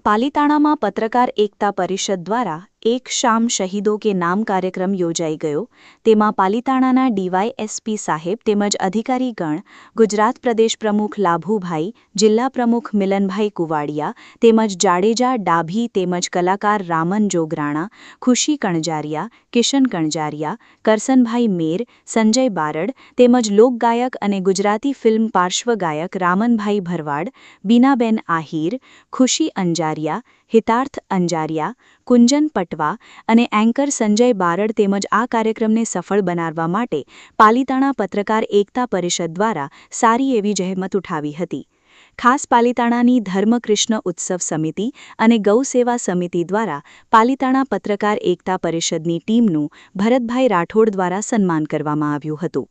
પાલિતાણામાં પત્રકાર એકતા પરિષદ દ્વારા એક શામ શહીદો કે નામ કાર્યક્રમ યોજાઈ ગયો, તેમાં પાલિતાણાના ડીવાયએસપી સાહેબ તેમજ અધિકારીગણ, ગુજરાત પ્રદેશ પ્રમુખ લાભુભાઈ, જિલ્લા પ્રમુખ મિલનભાઈ કુવાડિયા તેમજ જાડેજા ડાભી તેમજ કલાકાર રામન જોગરાણા, ખુશી કણજારિયા, કિશન કણજારિયા, કરસનભાઈ મેર, સંજય બારડ તેમજ લોકગાયક અને ગુજરાતી ફિલ્મ પાર્શ્વગાયક રામનભાઈ ભરવાડ, બીનાબેન આહિર, ખુશી અંજારિયા, હિતાર્થ અંજારિયા, કુંજન પટવા અને એન્કર સંજય બારડ તેમજ આ કાર્યક્રમને સફળ બનાવવા માટે પાલિતાણા પત્રકાર એકતા પરિષદ દ્વારા સારી એવી જહેમત ઉઠાવી હતી. ખાસ પાલિતાણાની ધર્મકૃષ્ણ ઉત્સવ સમિતિ અને ગૌ સેવા સમિતિ દ્વારા પાલિતાણા પત્રકાર એકતા પરિષદની ટીમનું ભરતભાઈ રાઠોડ દ્વારા સન્માન કરવામાં આવ્યું હતું.